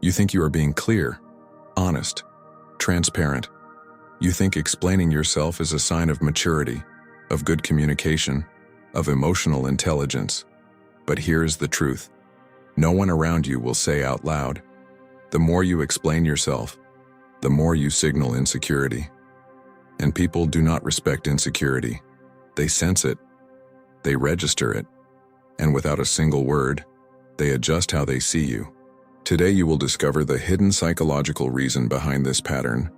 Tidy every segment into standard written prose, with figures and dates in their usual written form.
You think you are being clear, honest, transparent. You think explaining yourself is a sign of maturity, of good communication, of emotional intelligence. But here is the truth. No one around you will say out loud. The more you explain yourself, the more you signal insecurity. And people do not respect insecurity. They sense it. They register it. And without a single word, they adjust how they see you. Today you will discover the hidden psychological reason behind this pattern,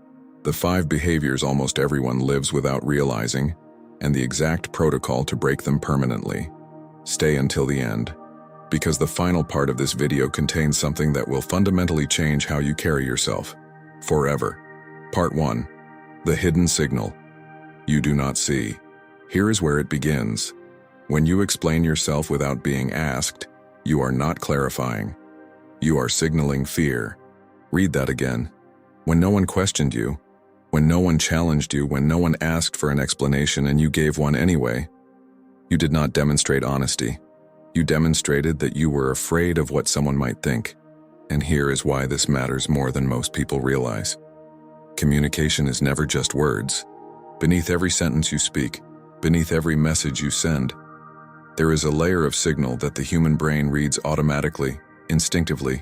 the 5 behaviors almost everyone lives without realizing, and the exact protocol to break them permanently. Stay until the end, because the final part of this video contains something that will fundamentally change how you carry yourself, forever. Part 1. The hidden signal you do not see. Here is where it begins. When you explain yourself without being asked, you are not clarifying. You are signaling fear. Read that again. When no one questioned you, when no one challenged you, when no one asked for an explanation and you gave one anyway, you did not demonstrate honesty. You demonstrated that you were afraid of what someone might think. And here is why this matters more than most people realize. Communication is never just words. Beneath every sentence you speak, beneath every message you send, there is a layer of signal that the human brain reads automatically, instinctively,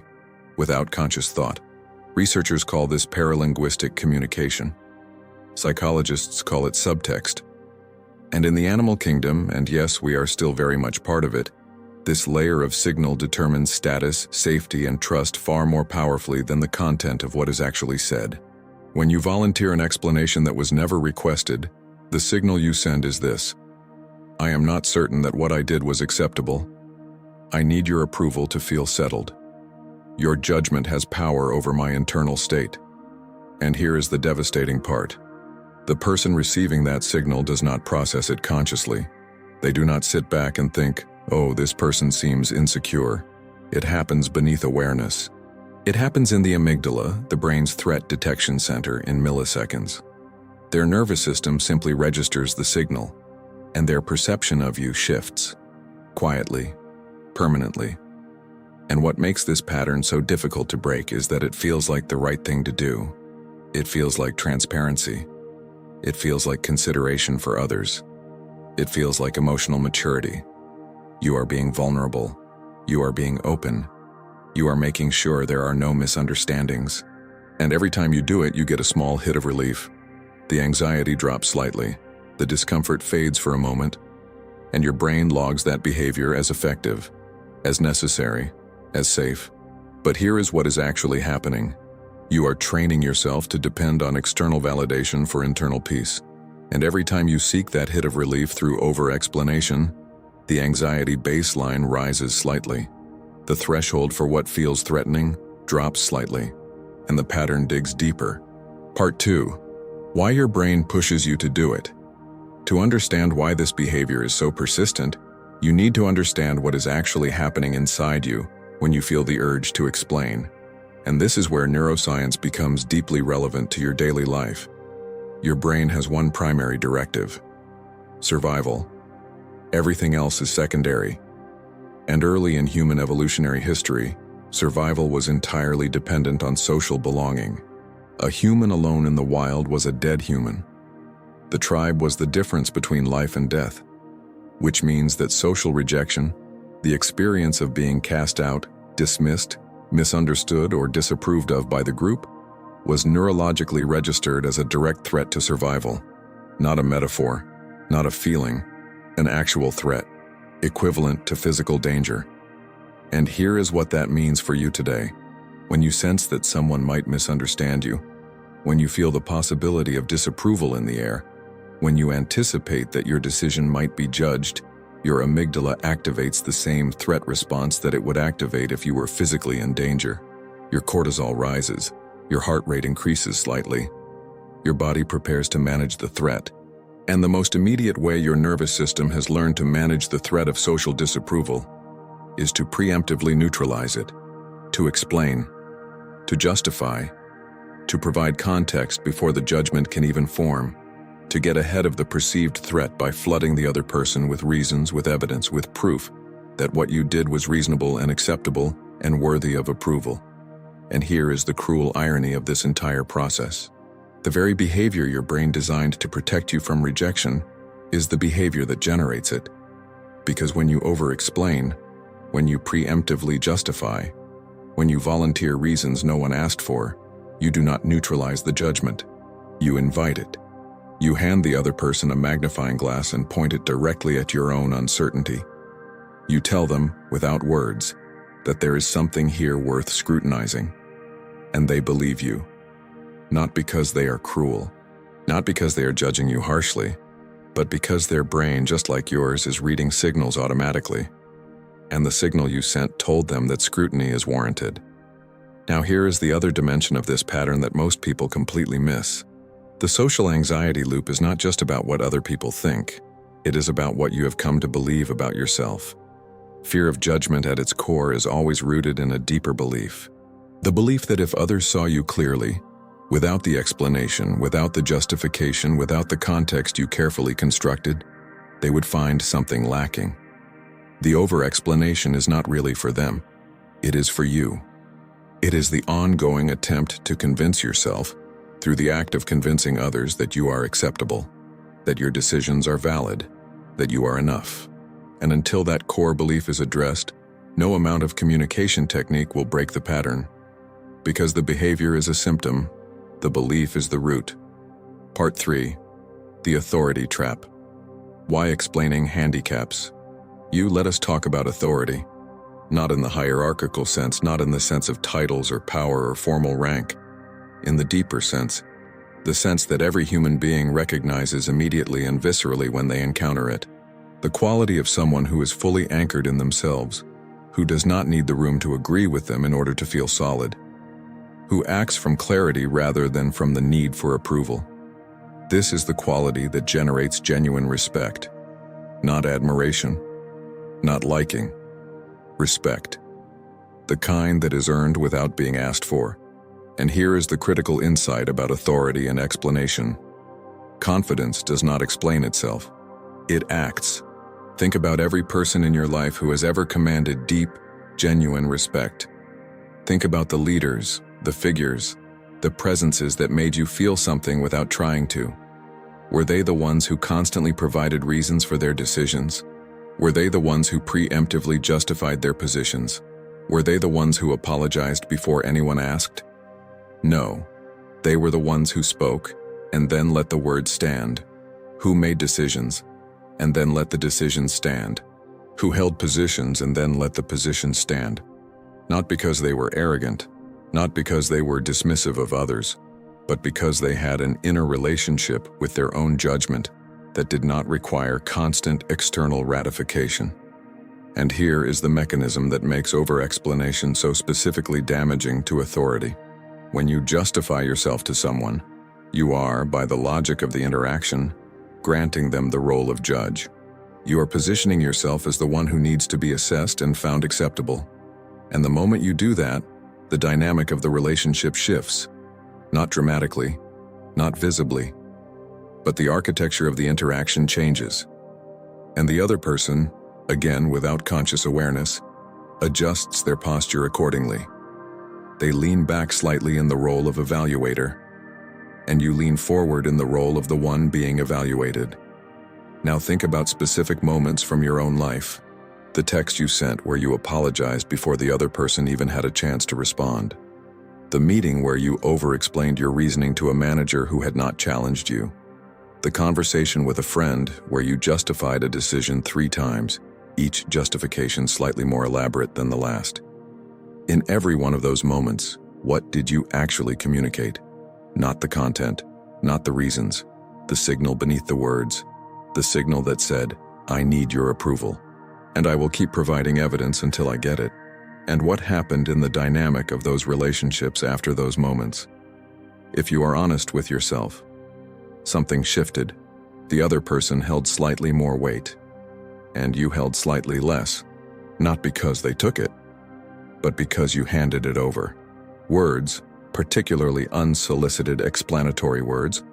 without conscious thought. Researchers call this paralinguistic communication. Psychologists call it subtext. And in the animal kingdom, and yes, we are still very much part of it, this layer of signal determines status, safety, and trust far more powerfully than the content of what is actually said. When you volunteer an explanation that was never requested, the signal you send is this: I am not certain that what I did was acceptable. I need your approval to feel settled. Your judgment has power over my internal state. And here is the devastating part. The person receiving that signal does not process it consciously. They do not sit back and think, oh, this person seems insecure. It happens beneath awareness. It happens in the amygdala, the brain's threat detection center, in milliseconds. Their nervous system simply registers the signal, and their perception of you shifts, quietly, permanently. And what makes this pattern so difficult to break is that it feels like the right thing to do. It feels like transparency. It feels like consideration for others. It feels like emotional maturity. You are being vulnerable. You are being open. You are making sure there are no misunderstandings. And every time you do it, you get a small hit of relief. The anxiety drops slightly. The discomfort fades for a moment. And your brain logs that behavior as effective, as necessary, as safe. But here is what is actually happening. You are training yourself to depend on external validation for internal peace. And every time you seek that hit of relief through over-explanation, the anxiety baseline rises slightly. The threshold for what feels threatening drops slightly, and the pattern digs deeper. Part 2. Why your brain pushes you to do it. To understand why this behavior is so persistent, you need to understand what is actually happening inside you when you feel the urge to explain. And this is where neuroscience becomes deeply relevant to your daily life. Your brain has one primary directive: survival. Everything else is secondary. And early in human evolutionary history, survival was entirely dependent on social belonging. A human alone in the wild was a dead human. The tribe was the difference between life and death, which means that social rejection, the experience of being cast out, dismissed, misunderstood, or disapproved of by the group, was neurologically registered as a direct threat to survival. Not a metaphor, not a feeling, an actual threat, equivalent to physical danger. And here is what that means for you today. When you sense that someone might misunderstand you, when you feel the possibility of disapproval in the air, when you anticipate that your decision might be judged, your amygdala activates the same threat response that it would activate if you were physically in danger. Your cortisol rises, your heart rate increases slightly. Your body prepares to manage the threat. And the most immediate way your nervous system has learned to manage the threat of social disapproval is to preemptively neutralize it, to explain, to justify, to provide context before the judgment can even form, to get ahead of the perceived threat by flooding the other person with reasons, with evidence, with proof that what you did was reasonable and acceptable and worthy of approval. And here is the cruel irony of this entire process. The very behavior your brain designed to protect you from rejection is the behavior that generates it. Because when you over-explain, when you preemptively justify, when you volunteer reasons no one asked for, you do not neutralize the judgment. You invite it. You hand the other person a magnifying glass and point it directly at your own uncertainty. You tell them, without words, that there is something here worth scrutinizing. And they believe you. Not because they are cruel, not because they are judging you harshly, but because their brain, just like yours, is reading signals automatically. And the signal you sent told them that scrutiny is warranted. Now here is the other dimension of this pattern that most people completely miss. The social anxiety loop is not just about what other people think. It is about what you have come to believe about yourself. Fear of judgment at its core is always rooted in a deeper belief. The belief that if others saw you clearly, without the explanation, without the justification, without the context you carefully constructed, they would find something lacking. The over-explanation is not really for them. It is for you. It is the ongoing attempt to convince yourself, through the act of convincing others, that you are acceptable, that your decisions are valid, that you are enough. And until that core belief is addressed, no amount of communication technique will break the pattern. Because the behavior is a symptom, the belief is the root. Part 3. The Authority Trap. Why explaining handicaps? Let us talk about authority. Not in the hierarchical sense, not in the sense of titles or power or formal rank. In the deeper sense, the sense that every human being recognizes immediately and viscerally when they encounter it. The quality of someone who is fully anchored in themselves, who does not need the room to agree with them in order to feel solid, who acts from clarity rather than from the need for approval. This is the quality that generates genuine respect, not admiration, not liking. Respect. The kind that is earned without being asked for. And here is the critical insight about authority and explanation. Confidence does not explain itself. It acts. Think about every person in your life who has ever commanded deep, genuine respect. Think about the leaders, the figures, the presences that made you feel something without trying to. Were they the ones who constantly provided reasons for their decisions? Were they the ones who preemptively justified their positions? Were they the ones who apologized before anyone asked? No. They were the ones who spoke, and then let the word stand. Who made decisions, and then let the decisions stand. Who held positions, and then let the positions stand. Not because they were arrogant, not because they were dismissive of others, but because they had an inner relationship with their own judgment that did not require constant external ratification. And here is the mechanism that makes over-explanation so specifically damaging to authority. When you justify yourself to someone, you are, by the logic of the interaction, granting them the role of judge. You are positioning yourself as the one who needs to be assessed and found acceptable. And the moment you do that, the dynamic of the relationship shifts. Not dramatically, not visibly, but the architecture of the interaction changes. And the other person, again without conscious awareness, adjusts their posture accordingly. They lean back slightly in the role of evaluator, and you lean forward in the role of the one being evaluated. Now think about specific moments from your own life. The text you sent where you apologized before the other person even had a chance to respond. The meeting where you over-explained your reasoning to a manager who had not challenged you. The conversation with a friend where you justified a decision 3 times, each justification slightly more elaborate than the last. In every one of those moments, what did you actually communicate? Not the content, not the reasons, the signal beneath the words, the signal that said, "I need your approval, and I will keep providing evidence until I get it." And what happened in the dynamic of those relationships after those moments? If you are honest with yourself, something shifted. The other person held slightly more weight, and you held slightly less, not because they took it, but because you handed it over. Words, particularly unsolicited explanatory words,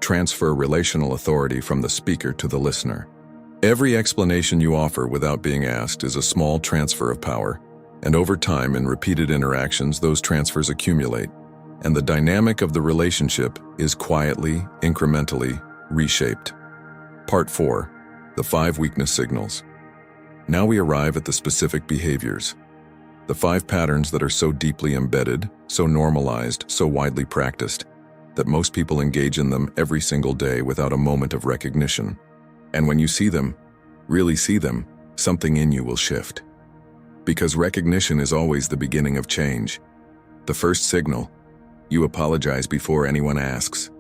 transfer relational authority from the speaker to the listener. Every explanation you offer without being asked is a small transfer of power. And over time, in repeated interactions, those transfers accumulate, and the dynamic of the relationship is quietly, incrementally reshaped. Part 4. The 5 weakness signals. Now we arrive at the specific behaviors. The 5 patterns that are so deeply embedded, so normalized, so widely practiced, that most people engage in them every single day without a moment of recognition. And when you see them, really see them, something in you will shift. Because recognition is always the beginning of change. The first signal: you apologize before anyone asks.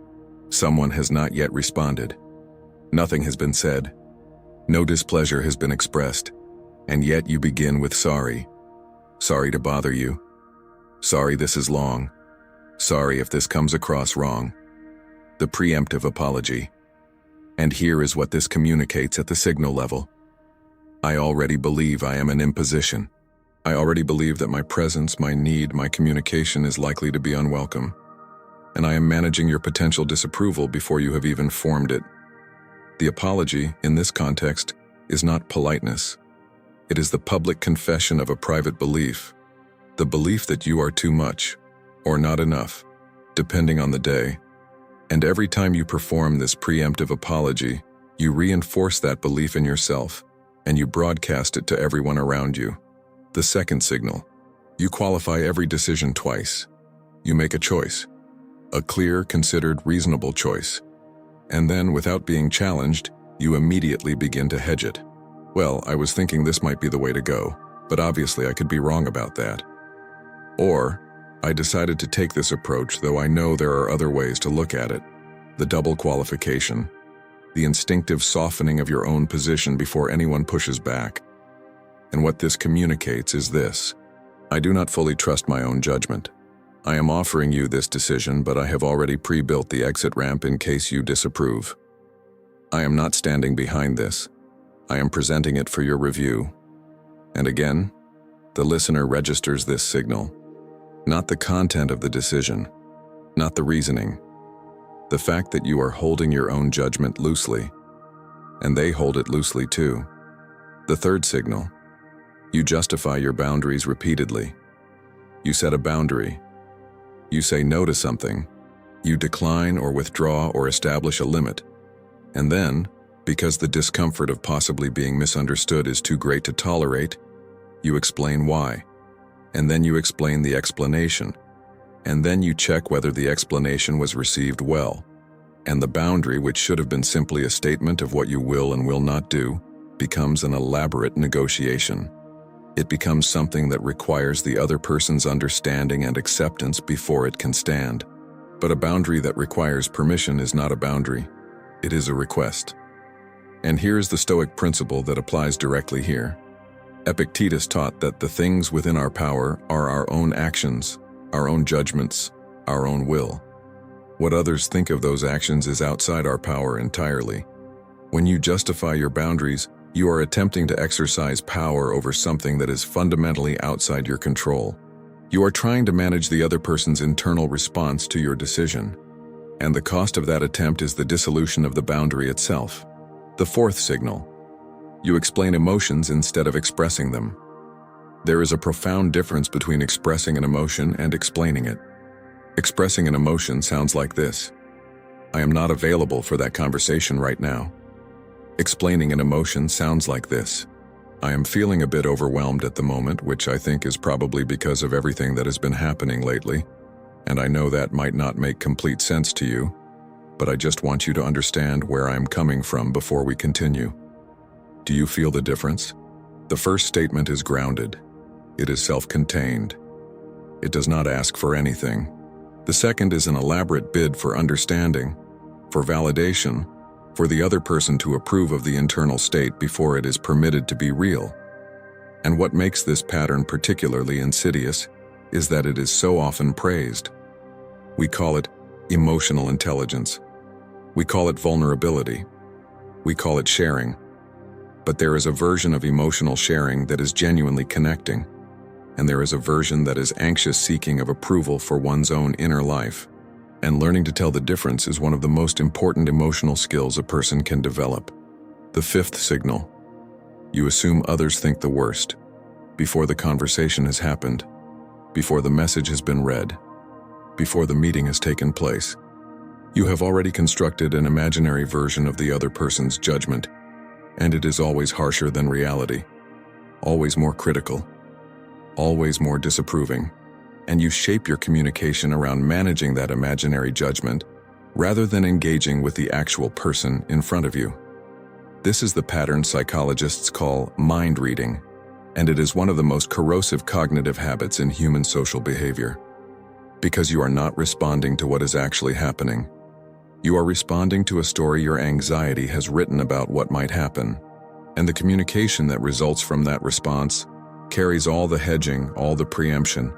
Someone has not yet responded. Nothing has been said. No displeasure has been expressed. And yet you begin with sorry. Sorry to bother you. Sorry this is long. Sorry if this comes across wrong. The preemptive apology. And here is what this communicates at the signal level. I already believe I am an imposition. I already believe that my presence, my need, my communication is likely to be unwelcome. And I am managing your potential disapproval before you have even formed it. The apology, in this context, is not politeness. It is the public confession of a private belief. The belief that you are too much, or not enough, depending on the day. And every time you perform this preemptive apology, you reinforce that belief in yourself, and you broadcast it to everyone around you. The second signal: you qualify every decision twice. You make a choice, a clear, considered, reasonable choice. And then, without being challenged, you immediately begin to hedge it. Well, I was thinking this might be the way to go, but obviously I could be wrong about that. Or, I decided to take this approach, though I know there are other ways to look at it. The double qualification. The instinctive softening of your own position before anyone pushes back. And what this communicates is this: I do not fully trust my own judgment. I am offering you this decision, but I have already pre-built the exit ramp in case you disapprove. I am not standing behind this. I am presenting it for your review. And again, the listener registers this signal. Not the content of the decision, not the reasoning. The fact that you are holding your own judgment loosely, and they hold it loosely too. The third signal: you justify your boundaries repeatedly. You set a boundary. You say no to something. You decline or withdraw or establish a limit. And then, because the discomfort of possibly being misunderstood is too great to tolerate, you explain why. And then you explain the explanation. And then you check whether the explanation was received well. And the boundary, which should have been simply a statement of what you will and will not do, becomes an elaborate negotiation. It becomes something that requires the other person's understanding and acceptance before it can stand. But a boundary that requires permission is not a boundary. It is a request. And here is the Stoic principle that applies directly here. Epictetus taught that the things within our power are our own actions, our own judgments, our own will. What others think of those actions is outside our power entirely. When you justify your boundaries, you are attempting to exercise power over something that is fundamentally outside your control. You are trying to manage the other person's internal response to your decision. And the cost of that attempt is the dissolution of the boundary itself. The fourth signal: you explain emotions instead of expressing them. There is a profound difference between expressing an emotion and explaining it. Expressing an emotion sounds like this: I am not available for that conversation right now. Explaining an emotion sounds like this: I am feeling a bit overwhelmed at the moment, which I think is probably because of everything that has been happening lately. And I know that might not make complete sense to you, but I just want you to understand where I'm coming from before we continue. Do you feel the difference? The first statement is grounded. It is self-contained. It does not ask for anything. The second is an elaborate bid for understanding, for validation, for the other person to approve of the internal state before it is permitted to be real. And what makes this pattern particularly insidious is that it is so often praised. We call it emotional intelligence. We call it vulnerability. We call it sharing. But there is a version of emotional sharing that is genuinely connecting, and there is a version that is anxious seeking of approval for one's own inner life. And learning to tell the difference is one of the most important emotional skills a person can develop. The fifth signal: you assume others think the worst. before the conversation has happened, before the message has been read, before the meeting has taken place. You have already constructed an imaginary version of the other person's judgment, and it is always harsher than reality, always more critical, always more disapproving, and you shape your communication around managing that imaginary judgment rather than engaging with the actual person in front of you. This is the pattern psychologists call mind reading, and it is one of the most corrosive cognitive habits in human social behavior. Because you are not responding to what is actually happening. You are responding to a story your anxiety has written about what might happen, and the communication that results from that response carries all the hedging, all the preemption,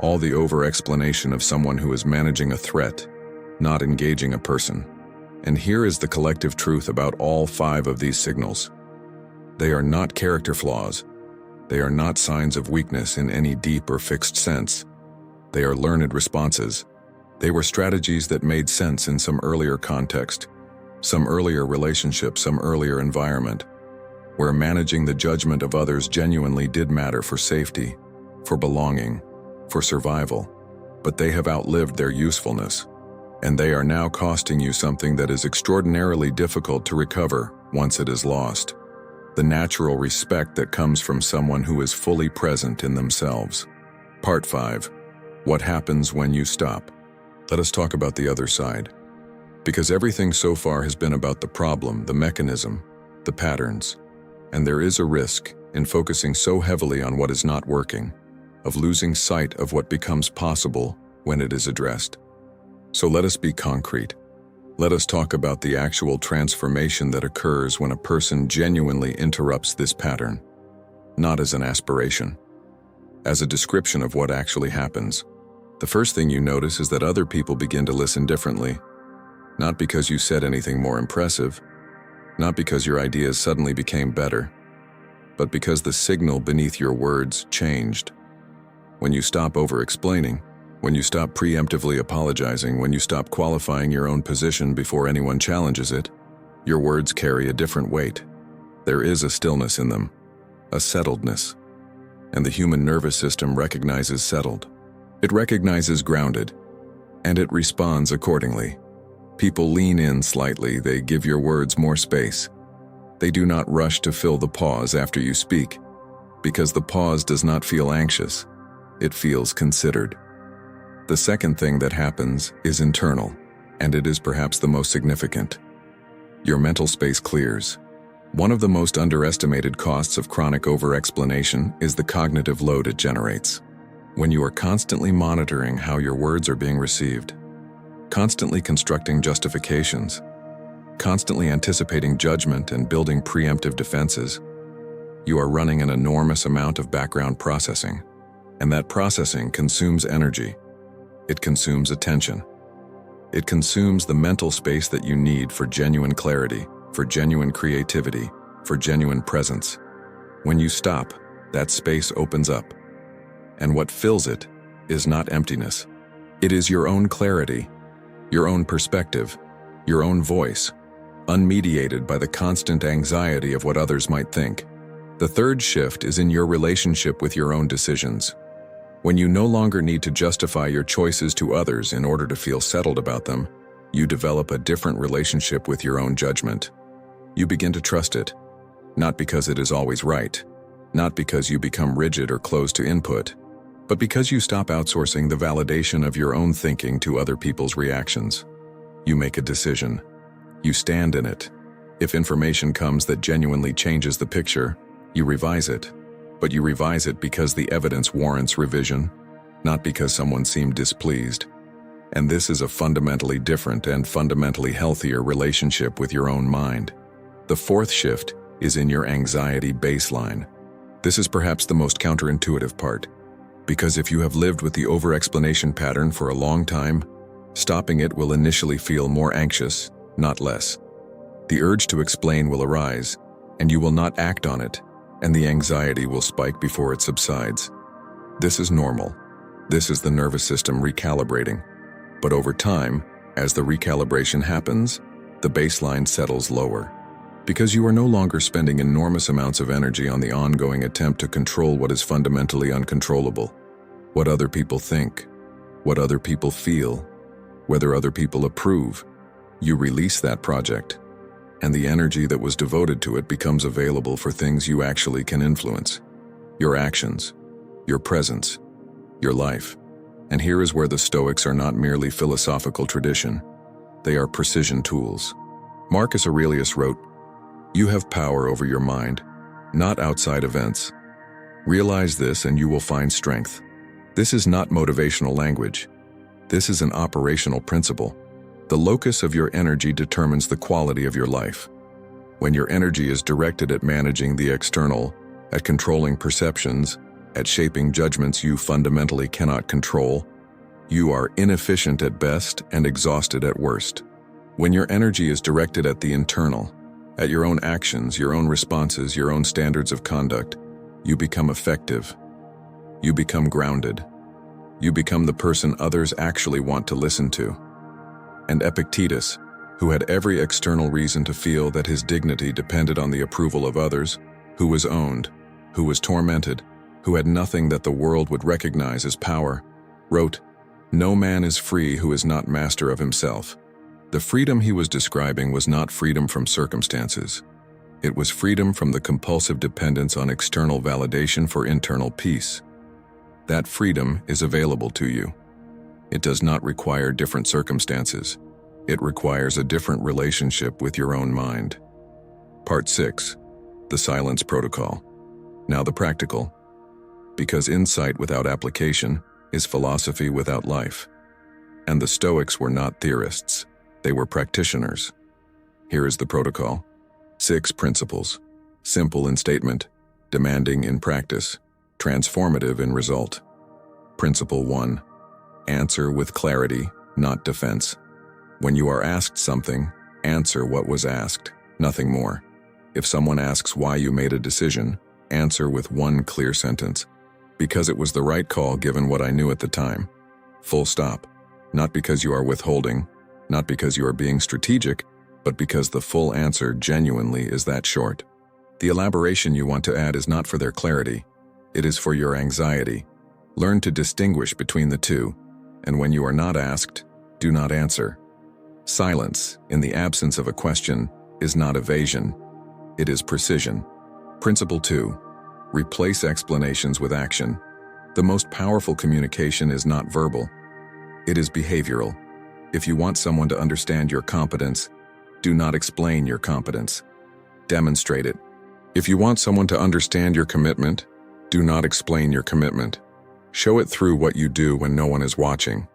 all the over-explanation of someone who is managing a threat, not engaging a person. And here is the collective truth about all 5 of these signals. They are not character flaws. They are not signs of weakness in any deep or fixed sense. They are learned responses. They were strategies that made sense in some earlier context, some earlier relationship, some earlier environment, where managing the judgment of others genuinely did matter for safety, for belonging, for survival. But they have outlived their usefulness, and they are now costing you something that is extraordinarily difficult to recover once it is lost. The natural respect that comes from someone who is fully present in themselves. Part 5. What happens when you stop? Let us talk about the other side. Because everything so far has been about the problem, the mechanism, the patterns. And there is a risk in focusing so heavily on what is not working, of losing sight of what becomes possible when it is addressed. So let us be concrete. Let us talk about the actual transformation that occurs when a person genuinely interrupts this pattern, not as an aspiration, as a description of what actually happens. The first thing you notice is that other people begin to listen differently, not because you said anything more impressive, not because your ideas suddenly became better, but because the signal beneath your words changed. When you stop over-explaining, when you stop preemptively apologizing, when you stop qualifying your own position before anyone challenges it, your words carry a different weight. There is a stillness in them, a settledness, and the human nervous system recognizes settled. It recognizes grounded, and it responds accordingly. People lean in slightly, they give your words more space. They do not rush to fill the pause after you speak, because the pause does not feel anxious, it feels considered. The second thing that happens is internal, and it is perhaps the most significant. Your mental space clears. One of the most underestimated costs of chronic over-explanation is the cognitive load it generates. When you are constantly monitoring how your words are being received, constantly constructing justifications, constantly anticipating judgment and building preemptive defenses, you are running an enormous amount of background processing, and that processing consumes energy. It consumes attention. It consumes the mental space that you need for genuine clarity, for genuine creativity, for genuine presence. When you stop, that space opens up. And what fills it is not emptiness. It is your own clarity, your own perspective, your own voice, unmediated by the constant anxiety of what others might think. The third shift is in your relationship with your own decisions. When you no longer need to justify your choices to others in order to feel settled about them, you develop a different relationship with your own judgment. You begin to trust it, not because it is always right, not because you become rigid or closed to input, but because you stop outsourcing the validation of your own thinking to other people's reactions. You make a decision. You stand in it. If information comes that genuinely changes the picture, you revise it. But you revise it because the evidence warrants revision, not because someone seemed displeased. And this is a fundamentally different and fundamentally healthier relationship with your own mind. The fourth shift is in your anxiety baseline. This is perhaps the most counterintuitive part. Because if you have lived with the over-explanation pattern for a long time, stopping it will initially feel more anxious, not less. The urge to explain will arise, and you will not act on it, and the anxiety will spike before it subsides. This is normal. This is the nervous system recalibrating. But over time, as the recalibration happens, the baseline settles lower. Because you are no longer spending enormous amounts of energy on the ongoing attempt to control what is fundamentally uncontrollable. What other people think, what other people feel, whether other people approve. You release that project, and the energy that was devoted to it becomes available for things you actually can influence. Your actions, your presence, your life. And here is where the Stoics are not merely philosophical tradition. They are precision tools. Marcus Aurelius wrote, "You have power over your mind, not outside events. Realize this and you will find strength." This is not motivational language. This is an operational principle. The locus of your energy determines the quality of your life. When your energy is directed at managing the external, at controlling perceptions, at shaping judgments you fundamentally cannot control, you are inefficient at best and exhausted at worst. When your energy is directed at the internal, at your own actions, your own responses, your own standards of conduct, you become effective. You become grounded. You become the person others actually want to listen to. And Epictetus, who had every external reason to feel that his dignity depended on the approval of others, who was owned, who was tormented, who had nothing that the world would recognize as power, wrote, "No man is free who is not master of himself." The freedom he was describing was not freedom from circumstances. It was freedom from the compulsive dependence on external validation for internal peace. That freedom is available to you. It does not require different circumstances. It requires a different relationship with your own mind. Part 6. The Silence Protocol. Now the practical. Because insight without application is philosophy without life. And the Stoics were not theorists. They were practitioners. Here is the protocol. 6 principles. Simple in statement, demanding in practice, transformative in result. Principle 1. Answer with clarity, not defense. When you are asked something, answer what was asked, nothing more. If someone asks why you made a decision, answer with one clear sentence. Because it was the right call given what I knew at the time. Full stop. Not because you are withholding, not because you are being strategic, but because the full answer genuinely is that short. The elaboration you want to add is not for their clarity. It is for your anxiety. Learn to distinguish between the two, and when you are not asked, do not answer. Silence, in the absence of a question, is not evasion. It is precision. Principle 2. Replace explanations with action. The most powerful communication is not verbal. It is behavioral. If you want someone to understand your competence, do not explain your competence. Demonstrate it. If you want someone to understand your commitment, do not explain your commitment. Show it through what you do when no one is watching.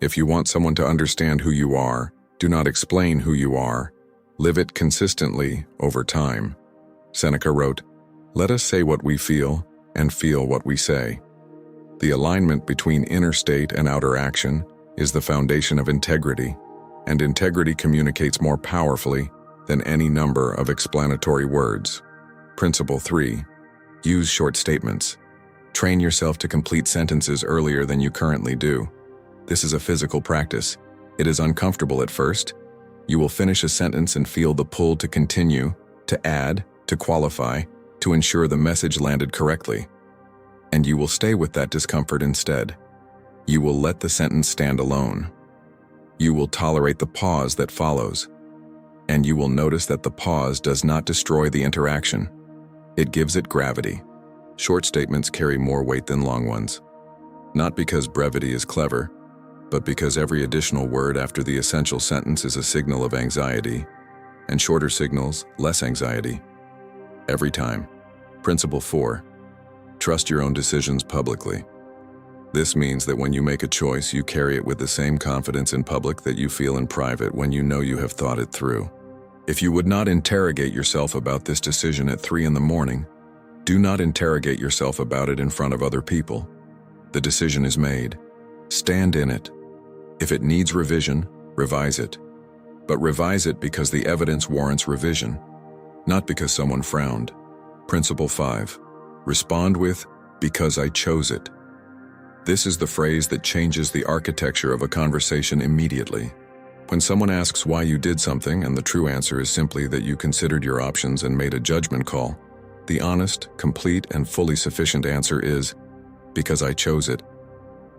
If you want someone to understand who you are, do not explain who you are. Live it consistently over time. Seneca wrote, "Let us say what we feel and feel what we say." The alignment between inner state and outer action is the foundation of integrity, and integrity communicates more powerfully than any number of explanatory words. Principle 3. Use short statements. Train yourself to complete sentences earlier than you currently do. This is a physical practice. It is uncomfortable at first. You will finish a sentence and feel the pull to continue, to add, to qualify, to ensure the message landed correctly. And you will stay with that discomfort instead. You will let the sentence stand alone. You will tolerate the pause that follows. And you will notice that the pause does not destroy the interaction. It gives it gravity. Short statements carry more weight than long ones. Not because brevity is clever, but because every additional word after the essential sentence is a signal of anxiety, and shorter signals, less anxiety. Every time. Principle 4. Trust your own decisions publicly. This means that when you make a choice, you carry it with the same confidence in public that you feel in private when you know you have thought it through. If you would not interrogate yourself about this decision at 3 in the morning, do not interrogate yourself about it in front of other people. The decision is made. Stand in it. If it needs revision, revise it. But revise it because the evidence warrants revision, not because someone frowned. Principle 5. Respond with, "Because I chose it." This is the phrase that changes the architecture of a conversation immediately. When someone asks why you did something and the true answer is simply that you considered your options and made a judgment call, the honest, complete, and fully sufficient answer is, because I chose it.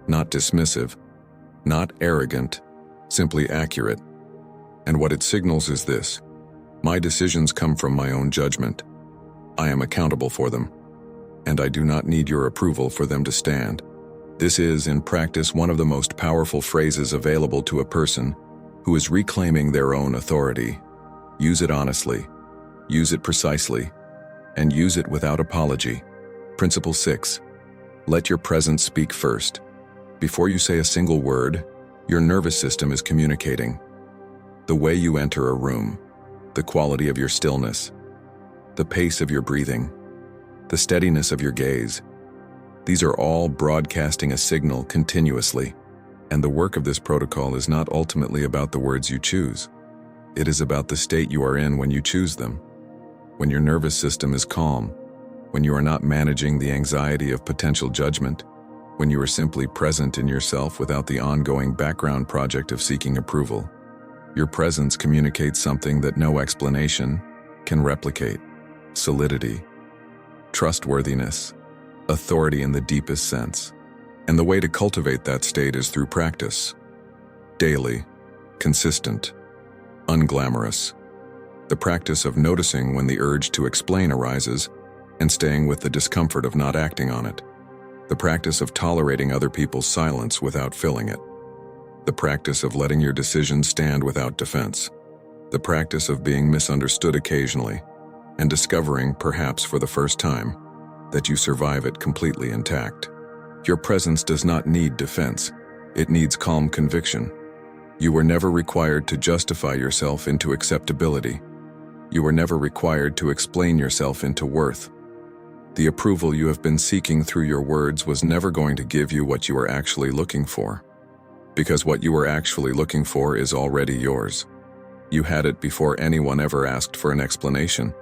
Not dismissive, not arrogant, simply accurate. And what it signals is this: my decisions come from my own judgment. I am accountable for them, and I do not need your approval for them to stand. This is, in practice, one of the most powerful phrases available to a person who is reclaiming their own authority. Use it honestly, use it precisely, and use it without apology. Principle 6. Let your presence speak first. Before you say a single word, your nervous system is communicating. The way you enter a room, the quality of your stillness, the pace of your breathing, the steadiness of your gaze. These are all broadcasting a signal continuously. And the work of this protocol is not ultimately about the words you choose. It is about the state you are in when you choose them. When your nervous system is calm, when you are not managing the anxiety of potential judgment, when you are simply present in yourself without the ongoing background project of seeking approval. Your presence communicates something that no explanation can replicate: solidity, trustworthiness, authority in the deepest sense. And the way to cultivate that state is through practice. Daily, consistent, unglamorous. The practice of noticing when the urge to explain arises and staying with the discomfort of not acting on it. The practice of tolerating other people's silence without filling it. The practice of letting your decisions stand without defense. The practice of being misunderstood occasionally and discovering, perhaps for the first time, that you survive it completely intact. Your presence does not need defense. It needs calm conviction. You were never required to justify yourself into acceptability. You were never required to explain yourself into worth. The approval you have been seeking through your words was never going to give you what you were actually looking for. Because what you were actually looking for is already yours. You had it before anyone ever asked for an explanation.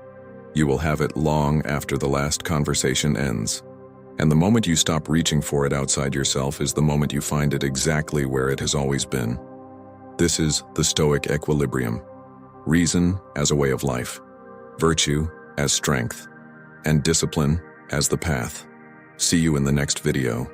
You will have it long after the last conversation ends. And the moment you stop reaching for it outside yourself is the moment you find it exactly where it has always been. This is the Stoic equilibrium. Reason as a way of life, virtue as strength, and discipline as the path. See you in the next video.